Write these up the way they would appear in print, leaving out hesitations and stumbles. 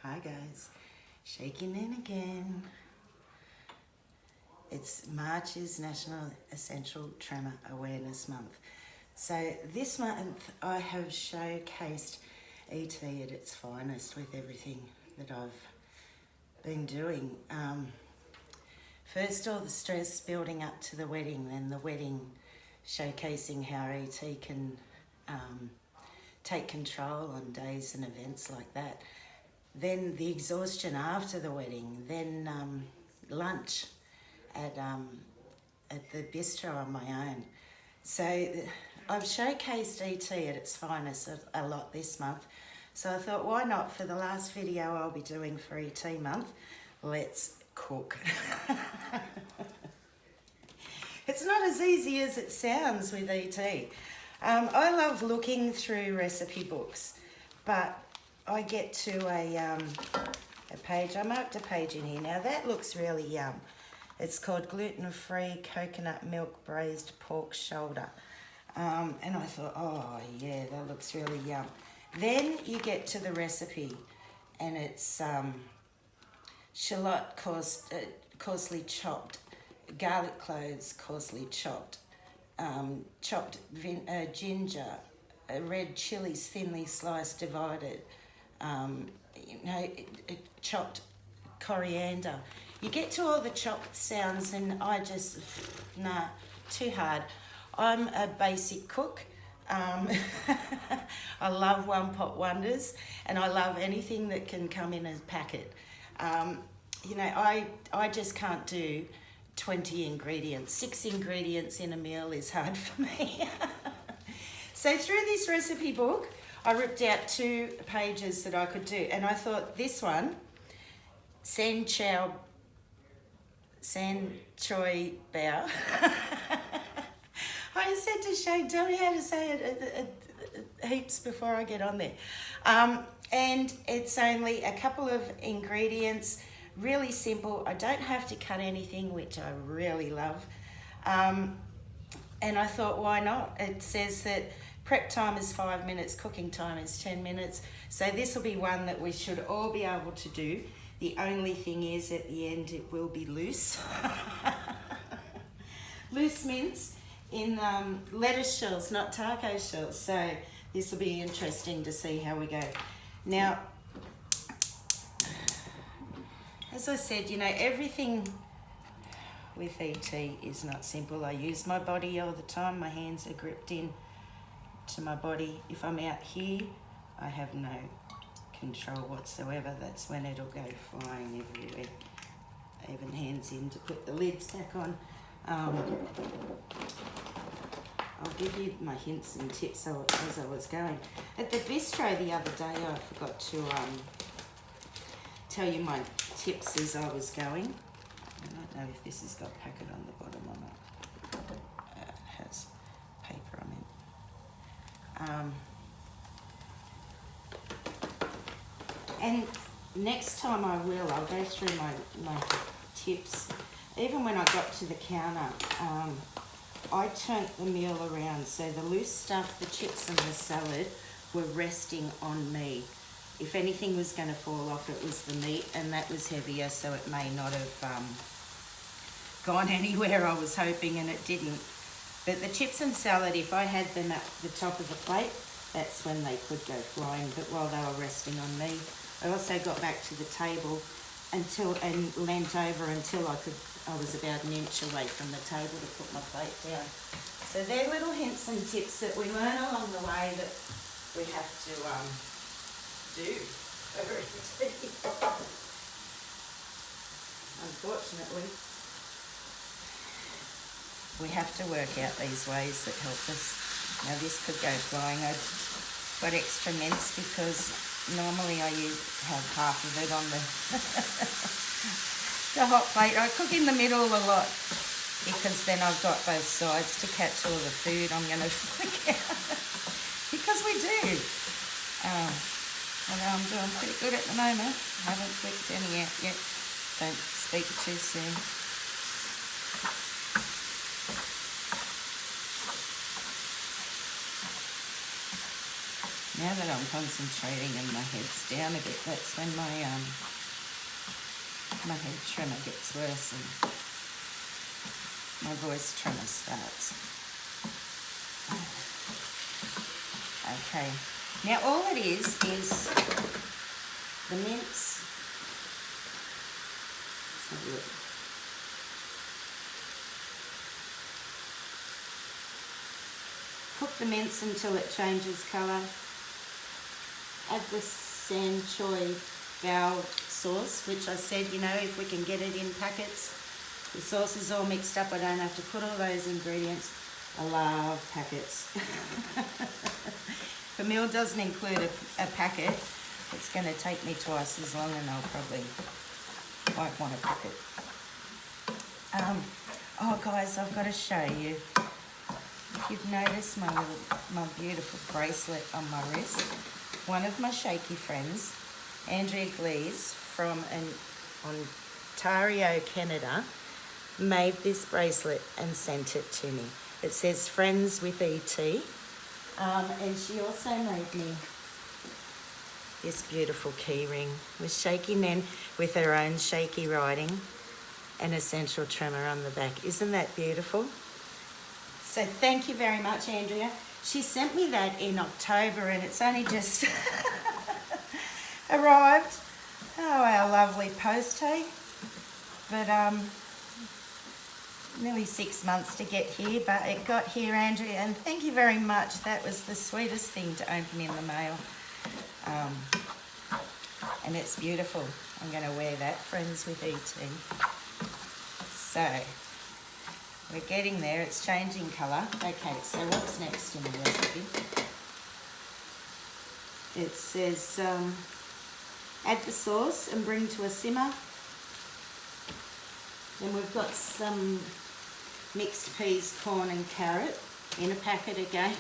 Hi guys, shaking in again. It's March is National Essential Tremor Awareness Month. So this month I have showcased ET at its finest with everything that I've been doing. First all the stress building up to the wedding, then the wedding showcasing how ET can take control on days and events like that. Then the exhaustion after the wedding, then lunch at the bistro on my own. So I've showcased ET at its finest a lot this month. So I thought, why not, for the last video I'll be doing for ET month, let's cook. It's not as easy as it sounds with ET. I love looking through recipe books, but I get to a page, I marked a page in here. Now that looks really yum. It's called gluten-free coconut milk braised pork shoulder. And I thought, oh yeah, that looks really yum. Then you get to the recipe and it's shallot coarsely chopped, garlic cloves coarsely chopped, chopped ginger, red chilies thinly sliced, divided, chopped coriander. You get to all the chopped sounds and I just, nah, too hard. I'm a basic cook. I love one pot wonders and I love anything that can come in a packet. I just can't do 20 ingredients. 6 ingredients in a meal is hard for me. So through this recipe book, I ripped out 2 pages that I could do, and I thought this one, San Choy Bao. I said to Shane, tell me how to say it heaps before I get on there. And it's only a couple of ingredients, really simple. I don't have to cut anything, which I really love. And I thought, why not? It says that prep time is 5 minutes, cooking time is 10 minutes. So this will be one that we should all be able to do. The only thing is at the end it will be loose. Loose mince in lettuce shells, not taco shells. So this will be interesting to see how we go. Now, as I said, everything with ET is not simple. I use my body all the time. My hands are gripped in to my body. If I'm out here, I have no control whatsoever. That's when it'll go flying everywhere. Even hands in to put the lids back on. I'll give you my hints and tips as I was going. At the bistro the other day, I forgot to tell you my tips as I was going. I don't know if this has got packet on the bottom or not. It has paper on it. And next time I'll go through my tips. Even when I got to the counter, I turned the meal around so the loose stuff, the chips and the salad, were resting on me. If anything was going to fall off, it was the meat, and that was heavier, so it may not have gone anywhere I was hoping, and it didn't. But the chips and salad, if I had them at the top of the plate, that's when they could go flying. But while they were resting on me, I also got back to the table and leant over until I was about an inch away from the table to put my plate down. So they're little hints and tips that we learn along the way that we have to do. Unfortunately, we have to work out these ways that help us. Now this could go flying. I've got extra mince because normally I have half of it on the the hot plate. I cook in the middle a lot because then I've got both sides to catch all the food I'm going to flick out. Because we do. Although I'm doing pretty good at the moment. I haven't flicked any out yet. Don't speak too soon. Now that I'm concentrating and my head's down a bit, that's when my head tremor gets worse and my voice tremor starts. Okay, now all it is the mince. Let's have a look. Cook the mince until it changes colour. Add the Sanchoy bao sauce, which I said, you know, if we can get it in packets. The sauce is all mixed up, I don't have to put all those ingredients. I love packets. If a meal doesn't include a packet, it's going to take me twice as long and I'll probably won't want to cook it. Oh guys, I've got to show you. If you've noticed my beautiful bracelet on my wrist, one of my shaky friends, Andrea Glees from Ontario, Canada, made this bracelet and sent it to me. It says Friends with ET. And she also made me this beautiful key ring with shaky men with her own shaky writing and essential tremor on the back. Isn't that beautiful? So thank you very much, Andrea. She sent me that in October and it's only just arrived. Oh, our lovely post, hey? But nearly 6 months to get here, but it got here, Andrea, and thank you very much. That was the sweetest thing to open in the mail. And it's beautiful. I'm going to wear that, Friends with E.T. So, we're getting there. It's changing colour. Okay, so what's next in the recipe? It says, add the sauce and bring to a simmer. Then we've got some mixed peas, corn and carrot in a packet again.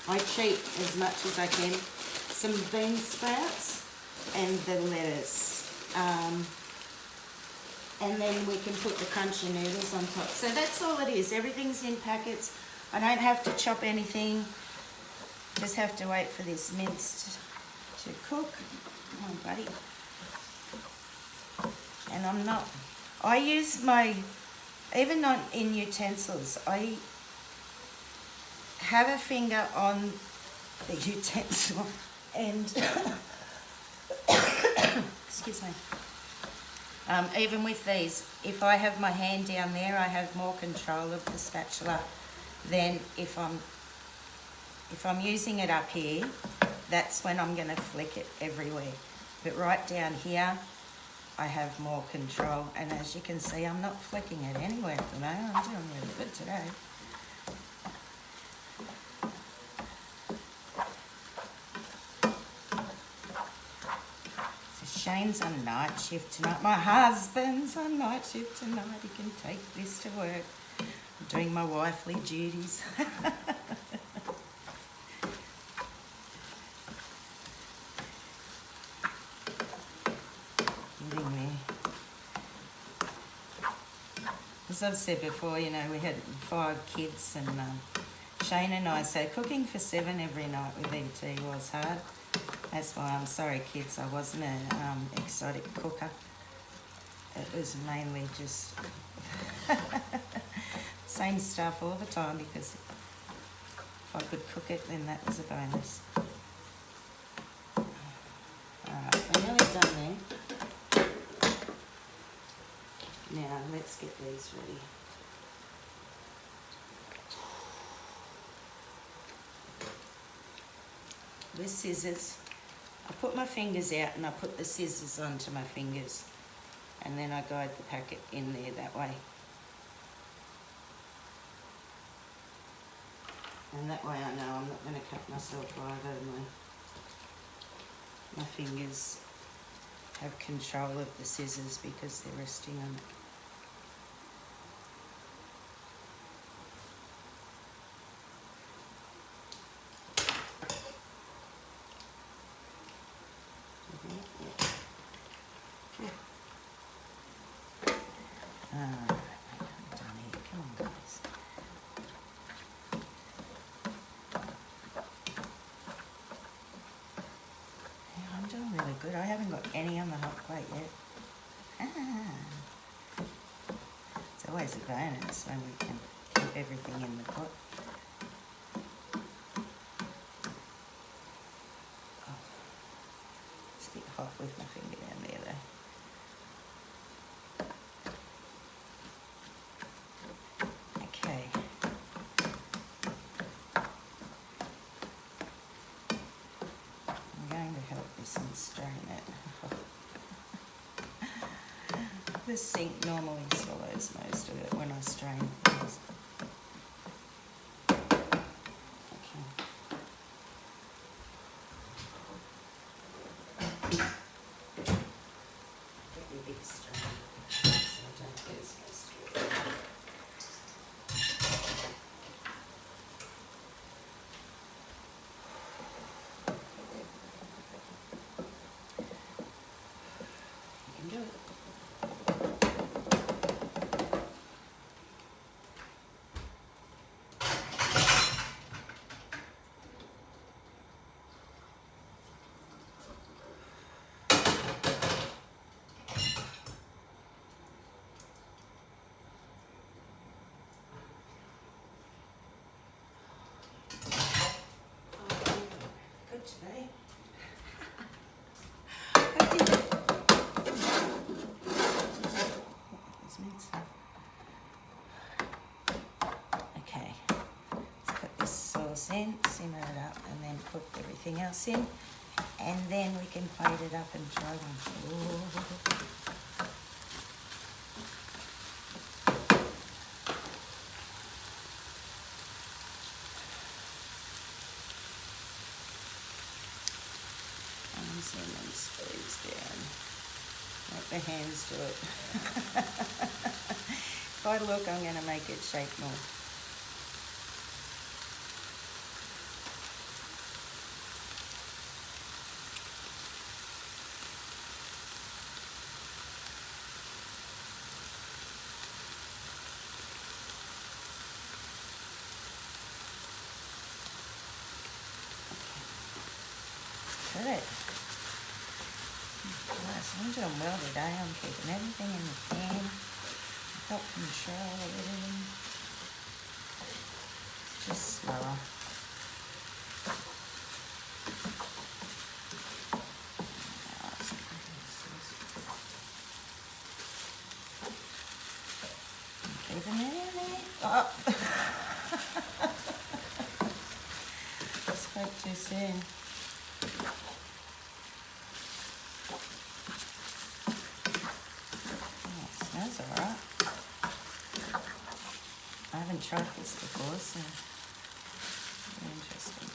I cheat as much as I can. Some bean sprouts and the lettuce. And then we can put the crunchy noodles on top. So that's all it is. Everything's in packets. I don't have to chop anything. Just have to wait for this mince to cook. Come on, buddy. And I use my, even not in utensils, I have a finger on the utensil and, excuse me, even with these, if I have my hand down there, I have more control of the spatula than if I'm using it up here, that's when I'm going to flick it everywhere. But right down here, I have more control, and as you can see, I'm not flicking it anywhere at the moment. I'm doing really good today. So Shane's on night shift tonight. My husband's on night shift tonight. He can take this to work. I'm doing my wifely duties. As I've said before, you know, we had 5 kids and Shane and I, so cooking for 7 every night with E.T. was hard. That's why I'm sorry, kids, I wasn't an exotic cooker. It was mainly just same stuff all the time, because if I could cook it, then that was a bonus. Alright, we're nearly done there. Now, let's get these ready. With scissors, I put my fingers out and I put the scissors onto my fingers, and then I guide the packet in there that way. And that way I know I'm not going to cut myself either. My fingers have control of the scissors because they're resting on it. really good. I haven't got any on the hot plate yet. It's always a bonus when we can keep everything in the pot. Oh, it's a bit hot with my finger down there though. Okay. I'm going to help this and strain it. The sink normally swallows most of it when I strain things. Okay. Get the big strain so I don't get as much to it. You can do it. Good today. I did it. There's mince. Okay, let's put this sauce in, simmer it up, and then put everything else in, and then we can plate it up and try one. Ooh. And then squeeze down. Let the hands do it. If I look, I'm going to make it shake more. Good. Nice. I'm doing well today. I'm keeping everything in the pan. I've got control of everything. It's just slower. Keeping it in there. Oh. I spoke too soon. Smells alright. I haven't tried this before, so very interesting.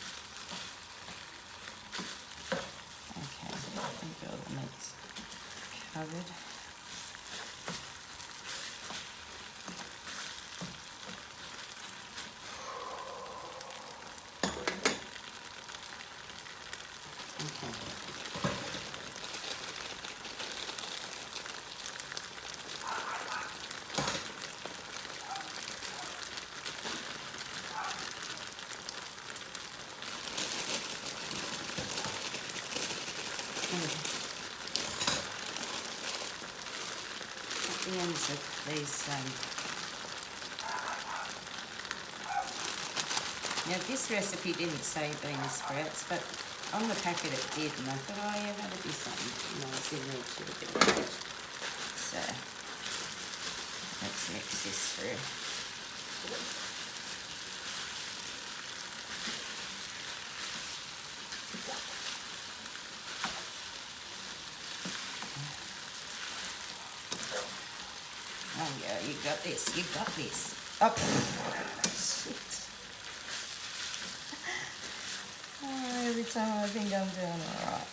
Okay, I think all the meat's covered. The ends of these now this recipe didn't say bean sprouts, but on the packet it did, and I thought, oh yeah, that'd be something nice in there to a bit of it. So let's mix this through. Oh yeah, you got this, you got this. Up. Shit. Oh, every time I think I'm doing alright.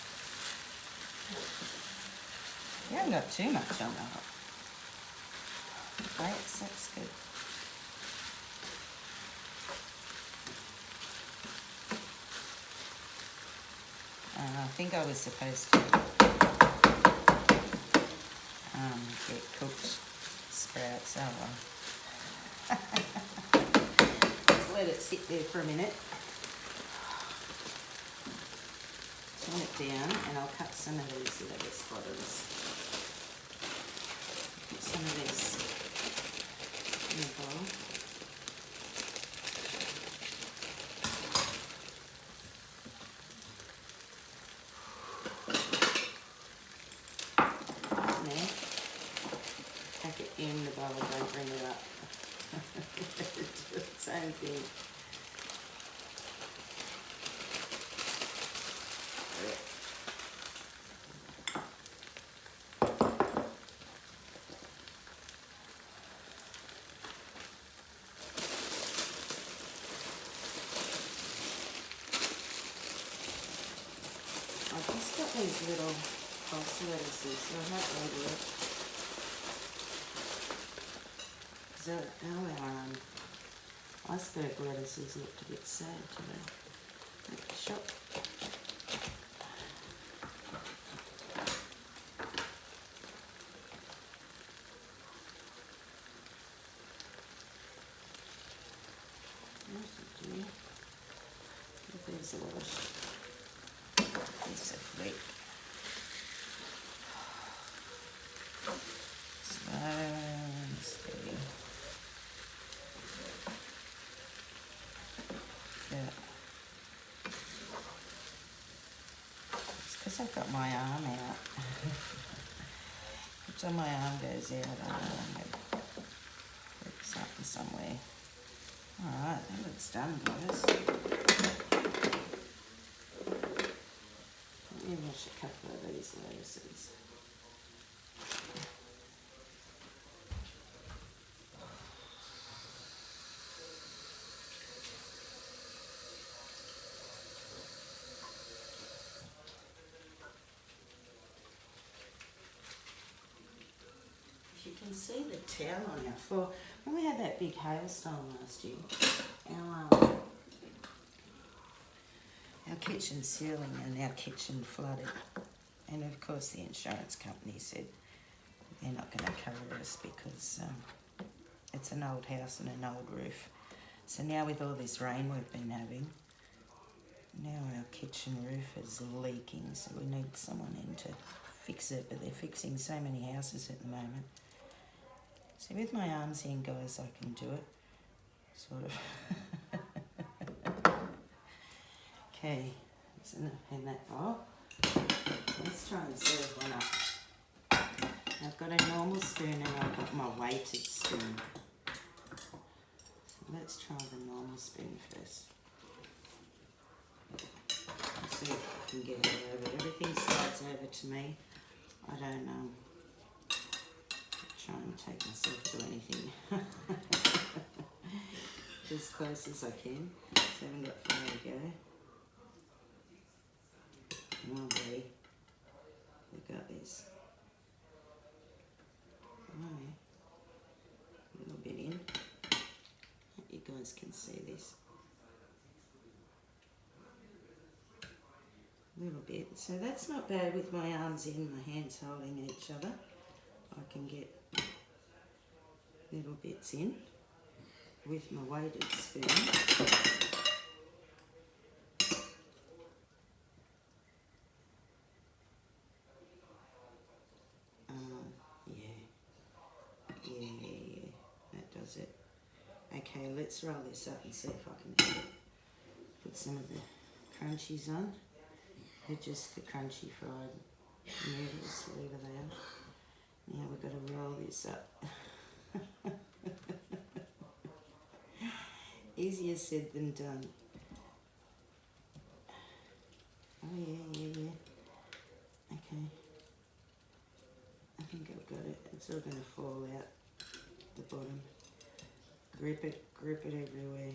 You haven't got too much on that. Plates, that's good. I think I was supposed to get cooked sprouts. Oh well. Just let it sit there for a minute. turn it down and I'll cut some of these lettuce bottoms. Put some of this in the bowl. There. Pack it in the bowl, don't bring it up. Do the same thing. I've just got these little pulse lettuces, so I hope they work. So our iceberg lettuces looked a bit sad today at the shop. There's a lot of piece of wheat. Slow and steady. Yeah. It's because I've got my arm out. Each time my arm goes out, I don't know, I'm going to put something somewhere. Alright, I think it's done, guys. Let me wash a couple of these lettuces. If you can see the towel on our floor, when we had that big hailstorm last year, our kitchen ceiling and our kitchen flooded. And of course the insurance company said they're not going to cover us because it's an old house and an old roof. So now with all this rain we've been having, now our kitchen roof is leaking, so we need someone in to fix it, but they're fixing so many houses at the moment. So with my arms in, guys, I can do it, sort of. Okay, that's enough in that bowl. Let's try and serve one up. I've got a normal spoon and I've got my weighted spoon. So let's try the normal spoon first. Let's see if I can get it over. Everything slides over to me. I don't try and take myself to anything. As close as I can. So I haven't got far to go. Oh boy, we got this. Oh, a little bit in. Hope you guys can see this. A little bit. So that's not bad with my arms in, my hands holding each other. I can get little bits in with my weighted spoon. Yeah, that does it. Okay, let's roll this up and see if I can put some of the crunchies on. They're just the crunchy fried noodles, whatever they are. Now we've got to roll this up. Easier said than done. Oh yeah. Okay. I think I've got it. It's all going to fall out the bottom. Grip it everywhere.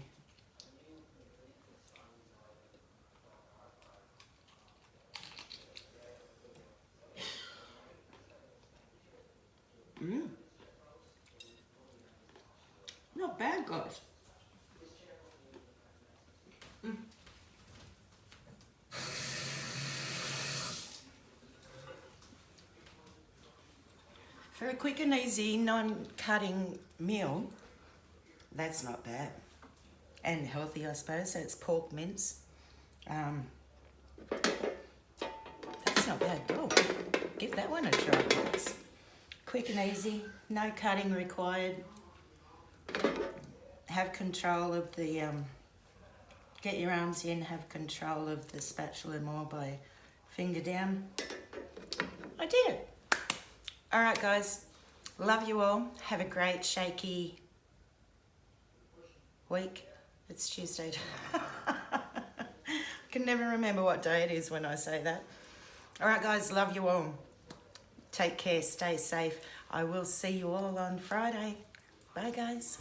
Not bad, guys. For a quick and easy, non-cutting meal, that's not bad. And healthy, I suppose. So it's pork mince. That's not bad at all. Give that one a try, guys. Quick and easy, no cutting required. Have control of the, get your arms in, have control of the spatula more by finger down. I did it. All right, guys. Love you all. Have a great shaky week. It's Tuesday. I can never remember what day it is when I say that. All right, guys. Love you all. Take care. Stay safe. I will see you all on Friday. Bye, guys.